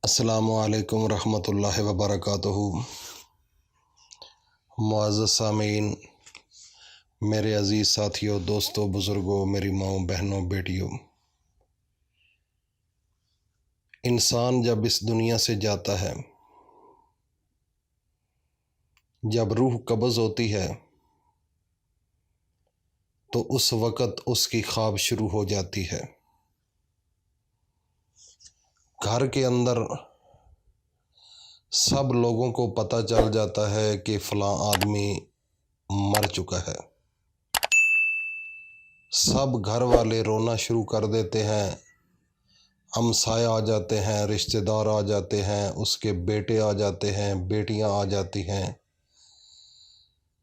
السلام علیکم ورحمۃ اللہ وبرکاتہ۔ معزز سامعین، میرے عزیز ساتھیوں، دوستوں، بزرگوں، میری ماؤں، بہنوں، بیٹیوں، انسان جب اس دنیا سے جاتا ہے، جب روح قبض ہوتی ہے تو اس وقت اس کی خواب شروع ہو جاتی ہے۔ گھر کے اندر سب لوگوں کو پتہ چل جاتا ہے کہ فلاں آدمی مر چکا ہے۔ سب گھر والے رونا شروع کر دیتے ہیں، ہمسائے آ جاتے ہیں، رشتہ دار آ جاتے ہیں، اس کے بیٹے آ جاتے ہیں، بیٹیاں آ جاتی ہیں،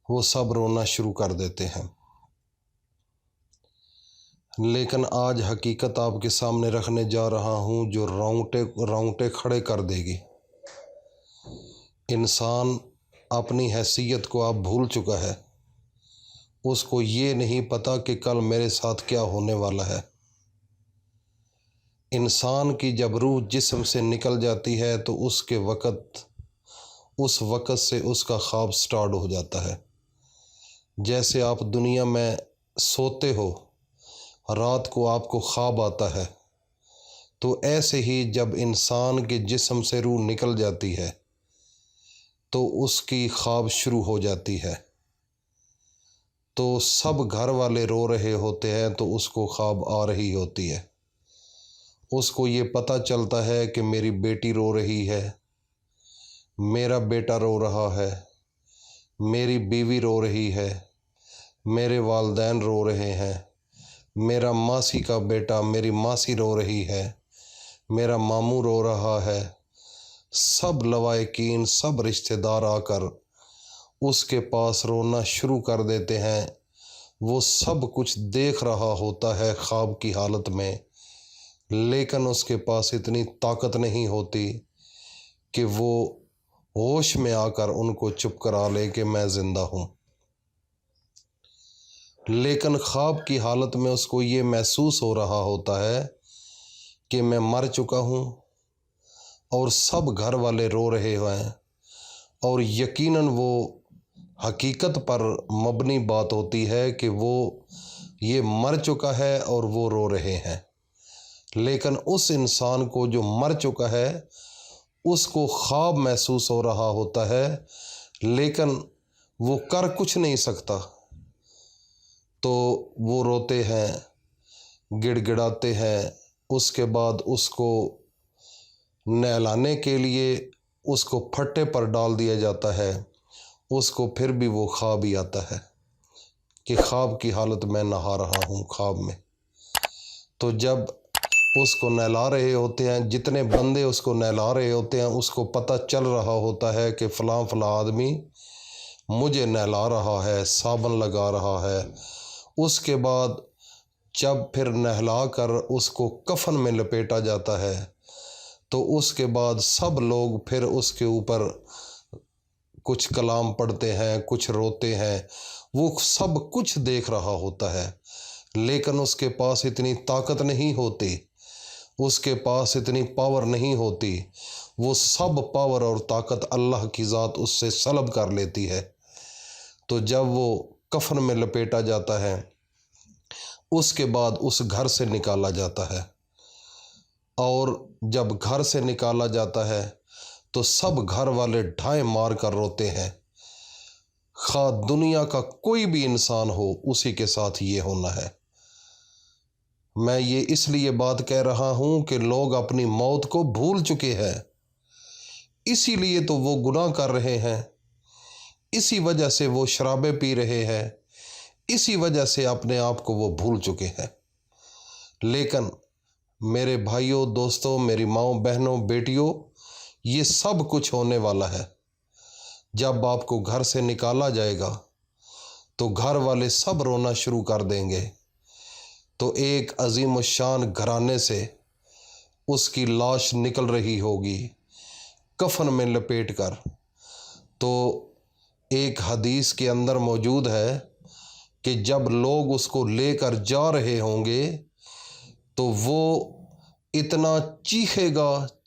وہ سب رونا شروع کر دیتے ہیں۔ لیکن آج حقیقت آپ کے سامنے رکھنے جا رہا ہوں جو رونگٹے کھڑے کر دے گی۔ انسان اپنی حیثیت کو اب بھول چکا ہے، اس کو یہ نہیں پتہ کہ کل میرے ساتھ کیا ہونے والا ہے۔ انسان کی جب روح جسم سے نکل جاتی ہے تو اس وقت سے اس کا خواب سٹارٹ ہو جاتا ہے۔ جیسے آپ دنیا میں سوتے ہو، رات کو آپ کو خواب آتا ہے، تو ایسے ہی جب انسان کے جسم سے روح نکل جاتی ہے تو اس کی خواب شروع ہو جاتی ہے۔ تو سب گھر والے رو رہے ہوتے ہیں تو اس کو خواب آ رہی ہوتی ہے۔ اس کو یہ پتہ چلتا ہے کہ میری بیٹی رو رہی ہے، میرا بیٹا رو رہا ہے، میری بیوی رو رہی ہے، میرے والدین رو رہے ہیں، میرا ماسی کا بیٹا، میری ماسی رو رہی ہے، میرا ماموں رو رہا ہے۔ سب لوائقین، سب رشتہ دار آ کر اس کے پاس رونا شروع کر دیتے ہیں۔ وہ سب کچھ دیکھ رہا ہوتا ہے خواب کی حالت میں، لیکن اس کے پاس اتنی طاقت نہیں ہوتی کہ وہ ہوش میں آ کر ان کو چپ کرا لے کہ میں زندہ ہوں۔ لیکن خواب کی حالت میں اس کو یہ محسوس ہو رہا ہوتا ہے کہ میں مر چکا ہوں اور سب گھر والے رو رہے ہیں، اور یقیناً وہ حقیقت پر مبنی بات ہوتی ہے کہ وہ یہ مر چکا ہے اور وہ رو رہے ہیں۔ لیکن اس انسان کو جو مر چکا ہے اس کو خواب محسوس ہو رہا ہوتا ہے، لیکن وہ کر کچھ نہیں سکتا، تو وہ روتے ہیں، گڑ گڑاتے ہیں۔ اس کے بعد اس کو نہلانے کے لیے اس کو پھٹے پر ڈال دیا جاتا ہے، اس کو پھر بھی وہ خواب ہی آتا ہے کہ خواب کی حالت میں نہا رہا ہوں خواب میں۔ تو جب اس کو نہلا رہے ہوتے ہیں، جتنے بندے اس کو نہلا رہے ہوتے ہیں، اس کو پتہ چل رہا ہوتا ہے کہ فلاں آدمی مجھے نہلا رہا ہے، صابن لگا رہا ہے۔ اس کے بعد جب پھر نہلا کر اس کو کفن میں لپیٹا جاتا ہے تو اس کے بعد سب لوگ پھر اس کے اوپر کچھ کلام پڑھتے ہیں، کچھ روتے ہیں۔ وہ سب کچھ دیکھ رہا ہوتا ہے، لیکن اس کے پاس اتنی طاقت نہیں ہوتی، اس کے پاس اتنی پاور نہیں ہوتی۔ وہ سب پاور اور طاقت اللہ کی ذات اس سے سلب کر لیتی ہے۔ تو جب وہ کفن میں لپیٹا جاتا ہے، اس کے بعد اس گھر سے نکالا جاتا ہے، اور جب گھر سے نکالا جاتا ہے تو سب گھر والے ڈھائیں مار کر روتے ہیں۔ خواہ دنیا کا کوئی بھی انسان ہو، اسی کے ساتھ یہ ہونا ہے۔ میں یہ اس لیے بات کہہ رہا ہوں کہ لوگ اپنی موت کو بھول چکے ہیں، اسی لیے تو وہ گناہ کر رہے ہیں، اسی وجہ سے وہ شرابیں پی رہے ہیں، اسی وجہ سے اپنے آپ کو وہ بھول چکے ہیں۔ لیکن میرے بھائیوں، دوستوں، میری ماؤں، بہنوں، بیٹیوں، یہ سب کچھ ہونے والا ہے۔ جب آپ کو گھر سے نکالا جائے گا تو گھر والے سب رونا شروع کر دیں گے، تو ایک عظیم الشان گھرانے سے اس کی لاش نکل رہی ہوگی کفن میں لپیٹ کر۔ تو ایک حدیث کے اندر موجود ہے کہ جب لوگ اس کو لے کر جا رہے ہوں گے تو وہ اتنا چیخے گا،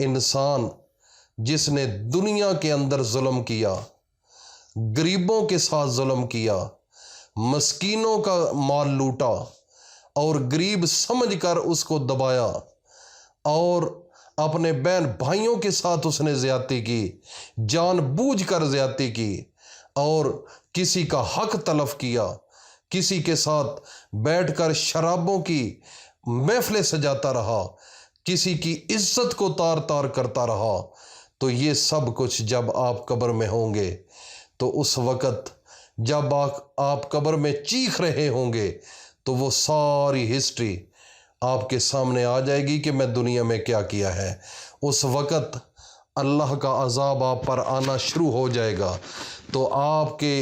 انسان جس نے دنیا کے اندر ظلم کیا، غریبوں کے ساتھ ظلم کیا، مسکینوں کا مال لوٹا اور غریب سمجھ کر اس کو دبایا، اور اپنے بہن بھائیوں کے ساتھ اس نے زیادتی کی، جان بوجھ کر زیادتی کی، اور کسی کا حق تلف کیا، کسی کے ساتھ بیٹھ کر شرابوں کی محفلیں سجاتا رہا، کسی کی عزت کو تار تار کرتا رہا، تو یہ سب کچھ جب آپ قبر میں ہوں گے تو اس وقت جب آپ قبر میں چیخ رہے ہوں گے تو وہ ساری ہسٹری آپ کے سامنے آ جائے گی کہ میں دنیا میں کیا کیا ہے۔ اس وقت اللہ کا عذاب آپ پر آنا شروع ہو جائے گا، تو آپ کے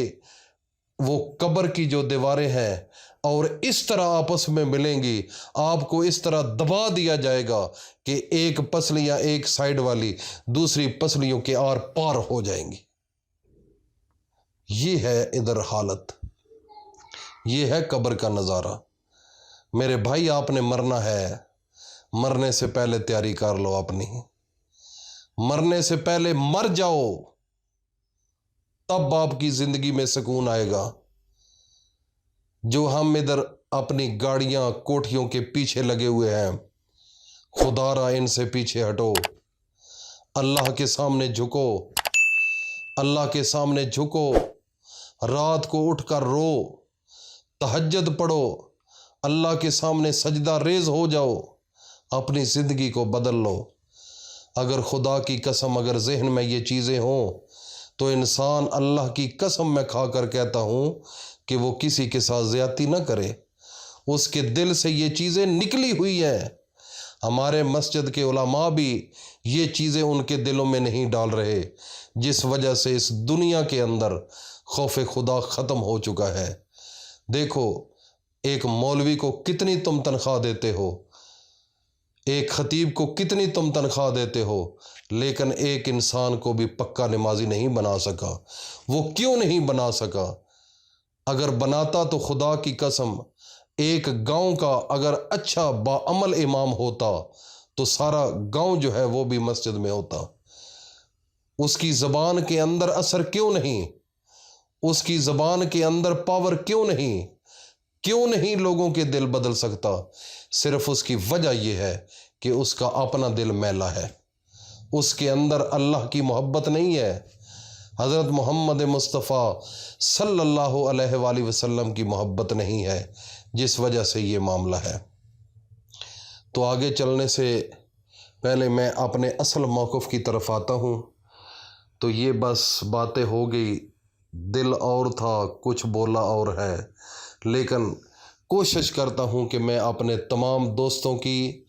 وہ قبر کی جو دیواریں ہیں اور اس طرح آپس میں ملیں گی، آپ کو اس طرح دبا دیا جائے گا کہ ایک پسلیاں ایک سائیڈ والی دوسری پسلیوں کے آر پار ہو جائیں گی۔ یہ ہے ادھر حالت، یہ ہے قبر کا نظارہ۔ میرے بھائی، آپ نے مرنا ہے، مرنے سے پہلے تیاری کر لو اپنی، مرنے سے پہلے مر جاؤ، تب آپ کی زندگی میں سکون آئے گا۔ جو ہم ادھر اپنی گاڑیاں کوٹھیوں کے پیچھے لگے ہوئے ہیں، خدا را ان سے پیچھے ہٹو، اللہ کے سامنے جھکو، اللہ کے سامنے جھکو، رات کو اٹھ کر رو، تہجد پڑھو، اللہ کے سامنے سجدہ ریز ہو جاؤ، اپنی زندگی کو بدل لو۔ اگر خدا کی قسم اگر ذہن میں یہ چیزیں ہوں تو انسان اللہ کی قسم میں کھا کر کہتا ہوں کہ وہ کسی کے ساتھ زیادتی نہ کرے، اس کے دل سے یہ چیزیں نکلی ہوئی ہیں۔ ہمارے مسجد کے علماء بھی یہ چیزیں ان کے دلوں میں نہیں ڈال رہے، جس وجہ سے اس دنیا کے اندر خوف خدا ختم ہو چکا ہے۔ دیکھو، ایک مولوی کو کتنی تم تنخواہ دیتے ہو، ایک خطیب کو کتنی تم تنخواہ دیتے ہو، لیکن ایک انسان کو بھی پکا نمازی نہیں بنا سکا۔ وہ کیوں نہیں بنا سکا؟ اگر بناتا تو خدا کی قسم ایک گاؤں کا اگر اچھا باعمل امام ہوتا تو سارا گاؤں جو ہے وہ بھی مسجد میں ہوتا۔ اس کی زبان کے اندر اثر کیوں نہیں؟ اس کی زبان کے اندر پاور کیوں نہیں؟ کیوں نہیں لوگوں کے دل بدل سکتا؟ صرف اس کی وجہ یہ ہے کہ اس کا اپنا دل میلا ہے، اس کے اندر اللہ کی محبت نہیں ہے، حضرت محمد مصطفیٰ صلی اللہ علیہ وآلہ وسلم کی محبت نہیں ہے، جس وجہ سے یہ معاملہ ہے۔ تو آگے چلنے سے پہلے میں اپنے اصل موقف کی طرف آتا ہوں۔ تو یہ بس باتیں ہو گئی، دل اور تھا، کچھ بولا اور ہے، لیکن کوشش کرتا ہوں کہ میں اپنے تمام دوستوں کی،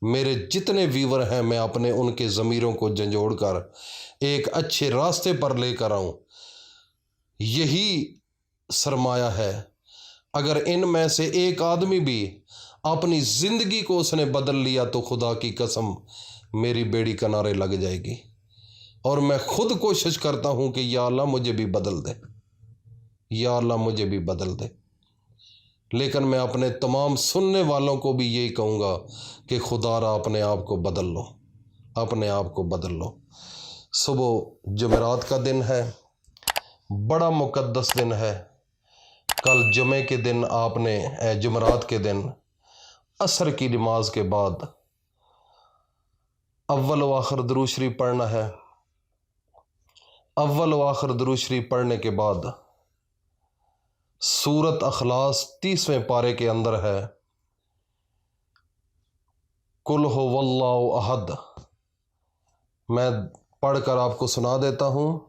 میرے جتنے ویور ہیں، میں اپنے ان کے ضمیروں کو جھنجھوڑ کر ایک اچھے راستے پر لے کر آؤں۔ یہی سرمایہ ہے۔ اگر ان میں سے ایک آدمی بھی اپنی زندگی کو اس نے بدل لیا تو خدا کی قسم میری بیڑی کنارے لگ جائے گی، اور میں خود کوشش کرتا ہوں کہ یا اللہ مجھے بھی بدل دے، یا اللہ مجھے بھی بدل دے۔ لیکن میں اپنے تمام سننے والوں کو بھی یہی کہوں گا کہ خدا را اپنے آپ کو بدل لو، اپنے آپ کو بدل لو۔ صبح جمعرات کا دن ہے، بڑا مقدس دن ہے۔ کل جمعے کے دن آپ نے جمعرات کے دن عصر کی نماز کے بعد اول و آخر درود شریف پڑھنا ہے۔ اول و آخر درود شریف پڑھنے کے بعد سورت اخلاص 30ویں پارے کے اندر ہے، قل هو اللہ احد۔ میں پڑھ کر آپ کو سنا دیتا ہوں۔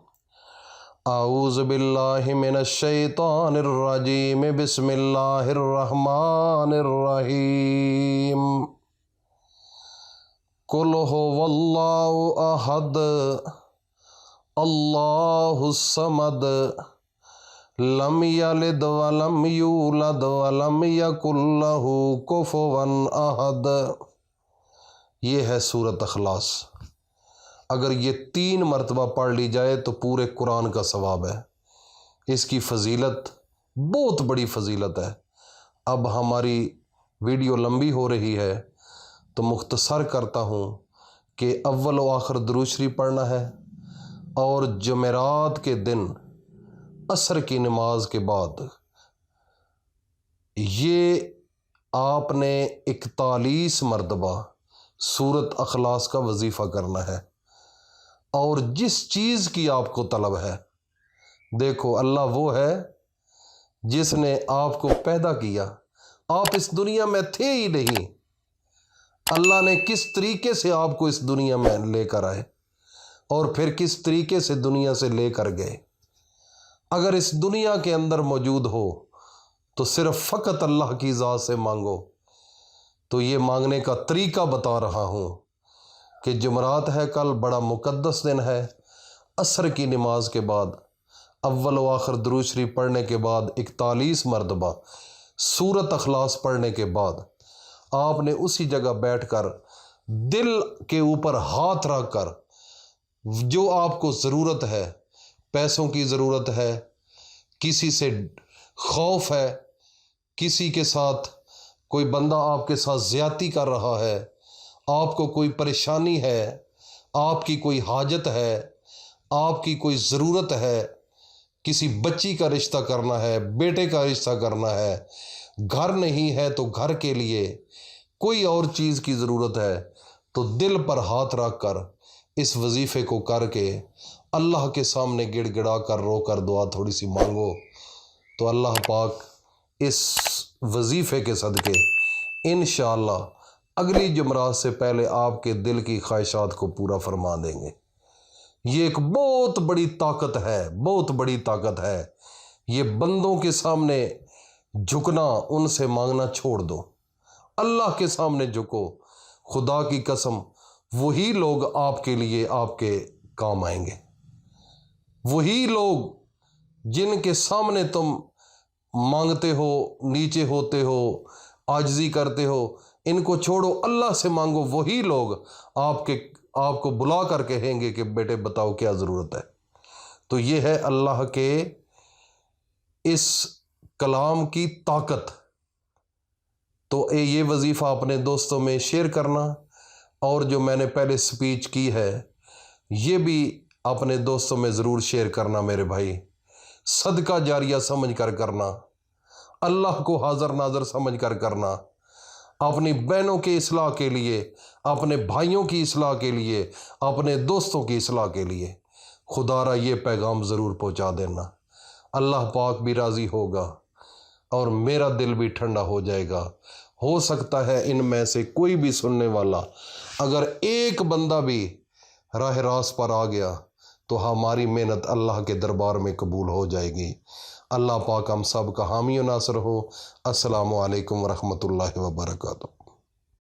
اعوذ باللہ من الشیطان الرجیم، بسم اللہ الرحمن الرحیم۔ قل هو اللہ احد اللہ الصمد لم یلد ولم یولد ولم یکن لہ کفوا احد۔ یہ ہے سورت اخلاص۔ اگر یہ 3 مرتبہ پڑھ لی جائے تو پورے قرآن کا ثواب ہے۔ اس کی فضیلت بہت بڑی فضیلت ہے۔ اب ہماری ویڈیو لمبی ہو رہی ہے تو مختصر کرتا ہوں کہ اول و آخر درود شریف پڑھنا ہے، اور جمعرات کے دن عصر کی نماز کے بعد یہ آپ نے 41 مرتبہ سورت اخلاص کا وظیفہ کرنا ہے۔ اور جس چیز کی آپ کو طلب ہے، دیکھو اللہ وہ ہے جس نے آپ کو پیدا کیا، آپ اس دنیا میں تھے ہی نہیں، اللہ نے کس طریقے سے آپ کو اس دنیا میں لے کر آئے اور پھر کس طریقے سے دنیا سے لے کر گئے۔ اگر اس دنیا کے اندر موجود ہو تو صرف فقط اللہ کی ذات سے مانگو۔ تو یہ مانگنے کا طریقہ بتا رہا ہوں کہ جمعرات ہے، کل بڑا مقدس دن ہے، عصر کی نماز کے بعد اول و آخر درود شریف پڑھنے کے بعد 41 مرتبہ سورت اخلاص پڑھنے کے بعد آپ نے اسی جگہ بیٹھ کر دل کے اوپر ہاتھ رکھ کر جو آپ کو ضرورت ہے، پیسوں کی ضرورت ہے، کسی سے خوف ہے، کسی کے ساتھ کوئی بندہ آپ کے ساتھ زیادتی کر رہا ہے، آپ کو کوئی پریشانی ہے، آپ کی کوئی حاجت ہے، آپ کی کوئی ضرورت ہے، کسی بچی کا رشتہ کرنا ہے، بیٹے کا رشتہ کرنا ہے، گھر نہیں ہے تو گھر کے لیے کوئی اور چیز کی ضرورت ہے، تو دل پر ہاتھ رکھ کر اس وظیفے کو کر کے اللہ کے سامنے گڑ گڑا کر رو کر دعا تھوڑی سی مانگو، تو اللہ پاک اس وظیفے کے صدقے انشاءاللہ اگلی جمعرات سے پہلے آپ کے دل کی خواہشات کو پورا فرما دیں گے۔ یہ ایک بہت بڑی طاقت ہے، بہت بڑی طاقت ہے۔ یہ بندوں کے سامنے جھکنا، ان سے مانگنا چھوڑ دو، اللہ کے سامنے جھکو۔ خدا کی قسم وہی لوگ آپ کے لیے آپ کے کام آئیں گے، وہی لوگ جن کے سامنے تم مانگتے ہو، نیچے ہوتے ہو، عاجزی کرتے ہو، ان کو چھوڑو، اللہ سے مانگو۔ وہی لوگ آپ کو بلا کر کہیں گے کہ بیٹے بتاؤ کیا ضرورت ہے۔ تو یہ ہے اللہ کے اس کلام کی طاقت۔ تو یہ وظیفہ اپنے دوستوں میں شیئر کرنا، اور جو میں نے پہلے سپیچ کی ہے یہ بھی اپنے دوستوں میں ضرور شیئر کرنا میرے بھائی، صدقہ جاریہ سمجھ کر کرنا، اللہ کو حاضر ناظر سمجھ کر کرنا، اپنی بہنوں کی اصلاح کے لیے، اپنے بھائیوں کی اصلاح کے لیے، اپنے دوستوں کی اصلاح کے لیے۔ خدا را یہ پیغام ضرور پہنچا دینا، اللہ پاک بھی راضی ہوگا اور میرا دل بھی ٹھنڈا ہو جائے گا۔ ہو سکتا ہے ان میں سے کوئی بھی سننے والا اگر ایک بندہ بھی راہ راست پر آ گیا تو ہماری محنت اللہ کے دربار میں قبول ہو جائے گی۔ اللہ پاک ہم سب کا حامی و ناصر ہو۔ السلام علیکم ورحمۃ اللہ وبرکاتہ۔